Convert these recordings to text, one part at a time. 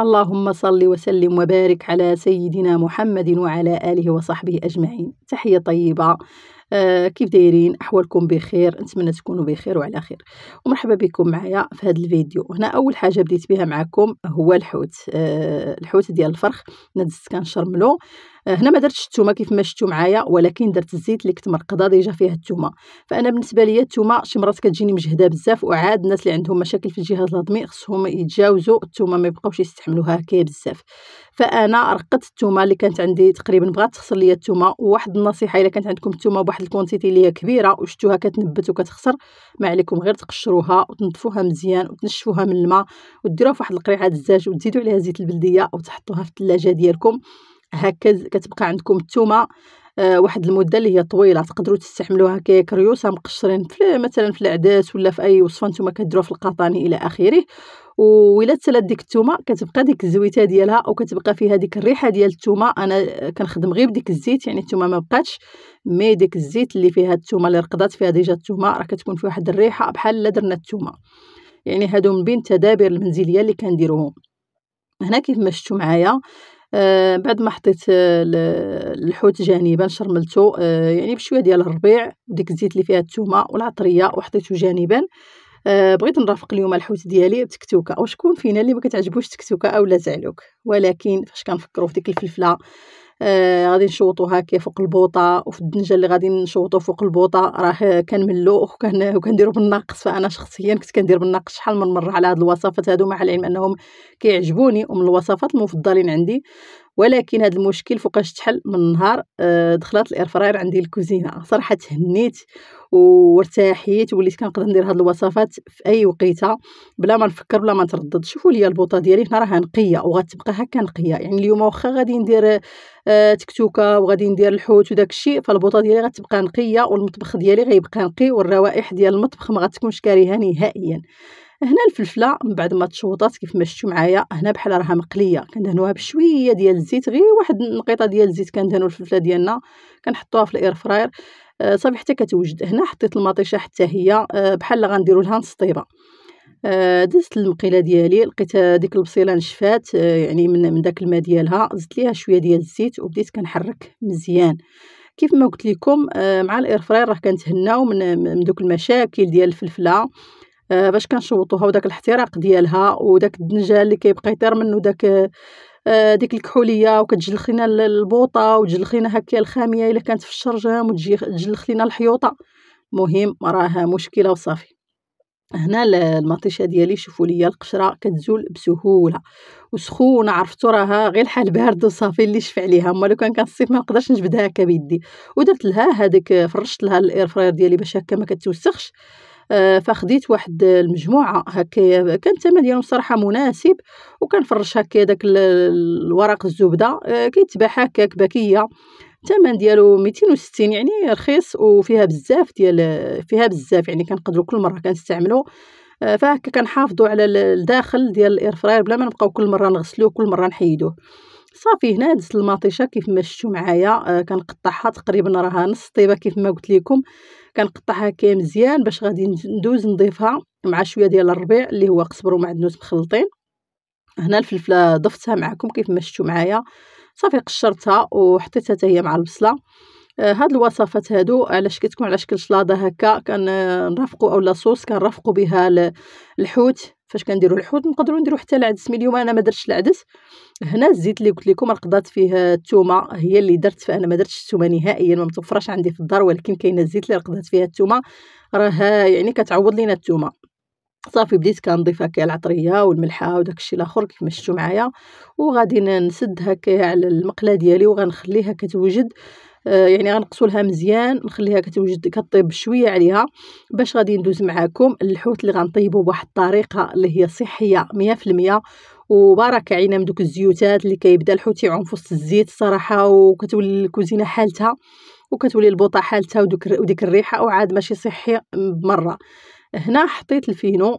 اللهم صل وسلم وبارك على سيدنا محمد وعلى آله وصحبه أجمعين. تحية طيبة. كيف دايرين؟ أحوالكم بخير؟ نتمنى تكونوا بخير وعلى خير، ومرحبا بكم معايا في هذا الفيديو. هنا أول حاجة بديت بها معكم هو الحوت، الحوت ديال الفرخ. أنا دزت كنشرملو. هنا ما درتش الثومه كيف ما شفتوا معايا، ولكن درت الزيت اللي كنت مرقده ديجا فيها الثومه. فانا بالنسبه ليا الثومه شي مرات كتجيني مجهده بزاف، وعاد الناس اللي عندهم مشاكل في الجهاز الهضمي خصهم يتجاوزوا الثومه، ما يبقاوش يستحملوها هكايا بزاف. فانا رقدت الثومه اللي كانت عندي تقريبا، بغات تخسر ليا الثومه. وواحد النصيحه، الا كانت عندكم الثومه بواحد الكونتيتي اللي هي كبيره وشفتوها كتنبت وكتخسر، ما عليكم غير تقشروها وتنظفوها مزيان وتنشفوها من الماء وديروها في واحد القريعه الزاج وتزيدوا عليها زيت البلديه وتحطوها في الثلاجه ديالكم. هكا كتبقى عندكم الثومه واحد المده اللي هي طويله، تقدروا تستعملوها هكايا كريوسه مقشرين في مثلا في العدس ولا في اي وصفه نتوما كديروها في القطاني الى اخره. وإلا تسالات ديك الثومه كتبقى ديك الزويته ديالها وكتبقى فيها ديك الريحه ديال الثومه. انا كنخدم غير بديك الزيت، يعني الثومه ما بقاتش، مي ديك الزيت اللي فيها الثومه اللي رقدات فيها ديجا الثومه راه كتكون في واحد الريحه بحال لا درنا الثومه. يعني هادو من بين التدابير المنزليه اللي كنديروهم. هنا كيف ما شفتوا معايا، بعد ما حطيت الحوت جانبا شرملته، يعني بشويه ديال الربيع وديك الزيت اللي فيها الثومه والعطريه وحطيته جانبا. بغيت نرافق اليوم الحوت ديالي بتكتوكه. وشكون فينا اللي ما كتعجبوش تكتوكه اولا زعلوك؟ ولكن فاش كنفكروا في ديك الفلفله غادي نشوطوها هكا فوق البوطه، وفي الدنجه اللي غادي نشوطو فوق البوطه راه كنملو وكنديرو بالناقص. فانا شخصيا كنت كندير بالناقص شحال من مره على هاد الوصفات هادو، مع العلم انهم كيعجبوني ومن الوصفات المفضلين عندي. ولكن هذا المشكل فوقاش تحل من نهار دخلت الاير فراير عندي الكوزينه. صراحه تهنيت وارتاحيت وليت كنقدر ندير هاد الوصفات في اي وقيته بلا ما نفكر بلا ما نتردد. شوفوا لي البوطه ديالي هنا راها نقيه وغتبقى هكا نقيه. يعني اليوم واخا غادي ندير تكتوكه وغادي ندير الحوت وداك الشيء، فالبوطه ديالي غتبقى نقيه والمطبخ ديالي غيبقى نقي والروائح ديال المطبخ ما غتكونش كارهه نهائيا. هنا الفلفله من بعد ما تشوطات كيف ما شفتوا معايا هنا بحال راها مقليه، كندهنوها بشويه ديال الزيت، غير واحد النقيطه ديال الزيت كندهنوا الفلفله ديالنا، كنحطوها في الاير فراير صافي حتى كتوجد. هنا حطيت المطيشه حتى هي بحال غنديروا لها نص طيبه. دزت المقيله ديالي، لقيت ديك البصيله نشفات، يعني من داك الماء ديالها، زدت ليها شويه ديال الزيت وبديت كنحرك مزيان. كيف ما قلت لكم مع الاير فراير راه كنتهناو من دوك المشاكل ديال الفلفله باش كنشوطوها وداك الاحتراق ديالها وداك الدنجال اللي كيبقى يطير منه داك ديك الكحوليه، وكتجلخ لينا البوطه وتجلخ لينا هكا الخاميه الا كانت في الشرجم وتجلخ لينا الحيوطه. مهم راه مشكله وصافي. هنا المطيشه ديالي شوفوا ليا القشره كتزول بسهوله وسخونه، عرفتوا راها غير الحال بارد وصافي اللي شفع عليها. اما لو كان الصيف ما نقدرش نجبدها هكا بيدي. ودرت لها هذيك، فرشت لها الاير فراير ديالي باش هكا ما كتوسخش. فخديت واحد المجموعه هكايا كان الثمن ديالهم صراحه مناسب، وكنفرش هكا داك الورق الزبده كيتباع هكاك باكيه، الثمن ديالو 260، يعني رخيص وفيها بزاف فيها بزاف، يعني كنقدروا كل مره كنستعملوا. فهكا كنحافظوا على الداخل ديال الاير فراير بلا ما نبقاو كل مره نغسلوه كل مره نحيدوه. صافي هنا دزت المطيشه كيف ما شفتوا معايا، كنقطعها تقريبا راها نص طيبه كيف ما قلت لكم. كنقطعها هكا مزيان باش غادي ندوز نضيفها مع شويه ديال الربيع اللي هو قزبر ومعدنوس مخلطين. هنا الفلفله ضفتها معكم كيف ما شفتوا معايا، صافي قشرتها وحطيتها حتى هي مع البصله. هاد الوصفات هادو علاش كتكون على شكل شلاضه هكا كنرافقوا اولا صوص كنرافقوا بها الحوت. فاش كنديروا الحوت نقدروا نديروا حتى العدس، مي اليوم انا ما درتش العدس. هنا الزيت اللي قلت لكم رقدات فيه الثومه هي اللي درت، فانا ما درتش الثومه نهائيا، ما متوفراش عندي في الدار، ولكن كاينه الزيت اللي رقدات فيها الثومه راه يعني كتعوض لينا الثومه. صافي بديت كنضيف هكا العطريه والملحه وداك الشيء الاخر كيف ما شفتوا معايا، وغادي نسد هكا على المقله ديالي وغنخليها كتوجد. يعني غنقصوا لها مزيان نخليها كتوجد كطيب شويه عليها، باش غادي ندوز معاكم الحوت اللي غنطيبو بواحد الطريقه اللي هي صحيه 100%، وبركه عينا من دوك الزيوتات اللي كيبدا الحوت يعوم في وسط الزيت صراحه، وكتولي الكوزينه حالتها وكتولي البوطه حالتها وديك الريحه وعاد ماشي صحي بمره. هنا حطيت الفينو.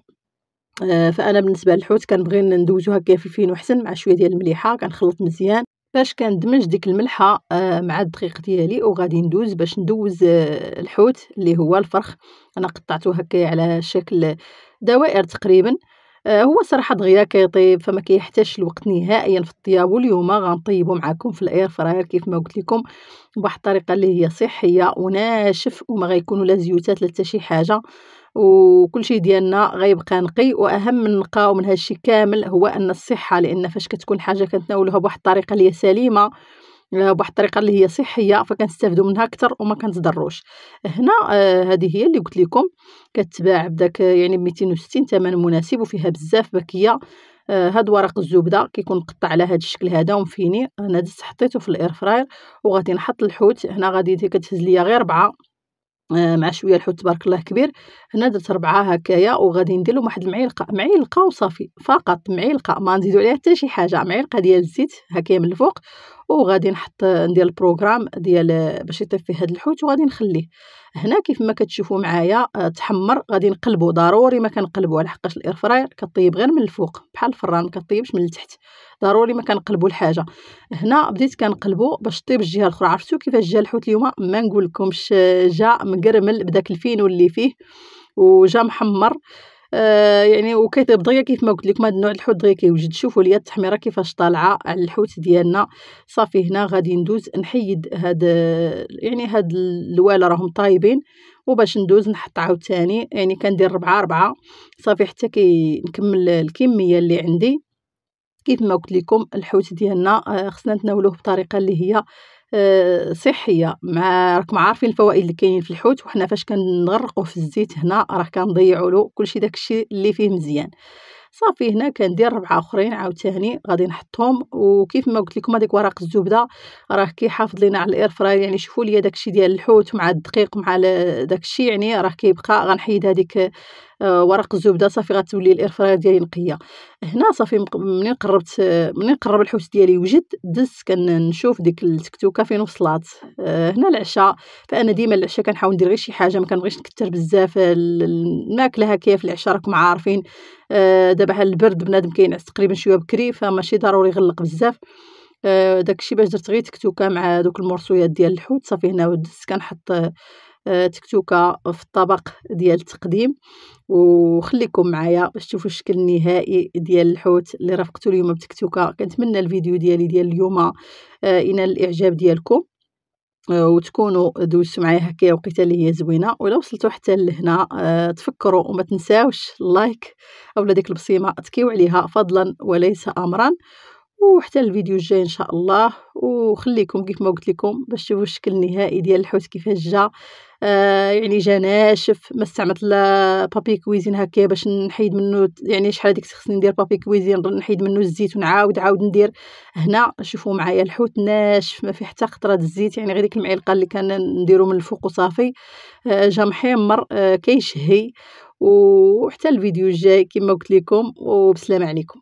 فانا بالنسبه للحوت كنبغي ندوزو هكا في الفينو حسن مع شويه ديال المليحه، كنخلط مزيان باش كندمج ديك الملحه مع الدقيق ديالي، وغادي ندوز باش ندوز الحوت اللي هو الفرخ. انا قطعته هكا على شكل دوائر تقريبا. هو صراحة دغيا كيطيب، فما كيحتاجش الوقت نهائيًا في الطياب. واليوم غنطيبو معاكم في الair fryer كيف ما قلت لكم، بواحد الطريقة اللي هي صحية وناشف، وما غيكونوا لا زيوتات لا حتى شي حاجة، وكلشي ديالنا غيبقى نقي. وأهم من نقاو من هادشي كامل هو أن الصحة، لأن فاش كتكون حاجة كنتناولوها بواحد الطريقة اللي هي سليمة، بواحد الطريقة اللي هي صحية، فكنستافدوا منها أكثر وما كنتضروش. هنا هذه هي اللي قلت لكم، كتباع بداك يعني ب260، ثمن مناسب وفيها بزاف باكية. هاد ورق الزبدة كيكون مقطع على هاد الشكل هذا ومفيني. أنا دزت حطيته في الair fryer وغادي نحط الحوت. هنا غادي كتهز ليا غير 4 مع شويه الحوت تبارك الله كبير. هنا درت 4 هكايا، وغادي ندير لهم واحد معلقة وصافي، فقط معلقة، ما نزيدو عليها حتى شي حاجة، معلقة ديال الزيت هكايا من الفوق. وغادي ندير البروغرام ديال باش يطيب فيه هاد الحوت وغادي نخليه. هنا كيف ما كتشوفوا معايا تحمر، غادي نقلبو، ضروري ما كنقلبو على حقاش الair fryer كطيب غير من الفوق بحال الفران، ما كطيبش من التحت، ضروري ما كنقلبو الحاجة. هنا بديت كنقلبو باش طيب الجهة الأخرى. عرفتو كيفاش جا الحوت اليوم؟ ما نقولكمش، جا مقرمل بداك الفينو اللي فيه، وجا محمر. يعني وكيطيب دغيا كيف ما قلت لكم. هاد النوع الحوت دغيا كيوجد. شوفوا ليا التحميره كيفاش طالعه على الحوت ديالنا. صافي هنا غادي ندوز نحيد هاد الوالا راهم طايبين، وباش ندوز نحط عاوتاني، يعني كندير 4 صافي حتى نكمل الكميه اللي عندي. كيف ما قلت لكم الحوت ديالنا خصنا نتناولوه بطريقه اللي هي صحيه. راكم عارفين الفوائد اللي كاينين في الحوت، وحنا فاش كنغرقوه في الزيت هنا راه كنضيعوا له كلشي داكشي اللي فيه مزيان. صافي هنا كندير 4 اخرين عاوتاني غادي نحطهم. وكيف ما قلت لكم هذيك ورق الزبده راه كيحافظ لينا على الاير فراير. يعني شوفوا لي داكشي ديال الحوت مع الدقيق مع داكشي، يعني راه كيبقى. غنحيد هذيك ورق الزبده، صافي غتولي الاير فراير ديالي نقيه. هنا صافي منين قرب الحوت ديالي يوجد، دزت كنشوف ديك التكتوكه فين وصلات. هنا العشاء، فانا ديما العشاء كنحاول ندير غير شي حاجه، ما كنبغيش نكثر بزاف الماكله هكايا في العشاء. راكم عارفين دابا ها البرد بنادم كينعس تقريبا شويه بكري، فماشي ضروري يغلق بزاف. داكشي باش درت غير تكتوكه مع دوك المرصويات ديال الحوت. صافي هنا دزت كنحط تكتوكه في الطبق ديال التقديم. وخليكم معايا باش تشوفوا الشكل النهائي ديال الحوت اللي رافقته اليوم بتكتوكه. كنتمنى الفيديو ديالي ديال اليوم ينال الاعجاب ديالكم، وتكونوا دوزتوا معايا هكايا وقيته اللي هي زوينه. ولا وصلتوا حتى لهنا تفكروا وما تنساوش اللايك اولا ديك البصيمه تكيو عليها فضلا وليس امرا. وحتى الفيديو الجاي ان شاء الله. وخليكم كيف ما قلت لكم باش تشوفوا الشكل النهائي ديال الحوت كيفاش جا. يعني جا ناشف، ما استعملت لا بابي كويزين هكا باش نحيد منه. يعني شحال هذيك خصني ندير بابي كويزين نحيد منه الزيت ونعاود ندير. هنا شوفوا معايا الحوت ناشف، ما فيه حتى قطره الزيت، يعني غير ديك المعلقه اللي نديرو من الفوق وصافي. جا محمر، كيشهي. وحتى الفيديو الجاي كما قلت لكم، وبسلامه عليكم.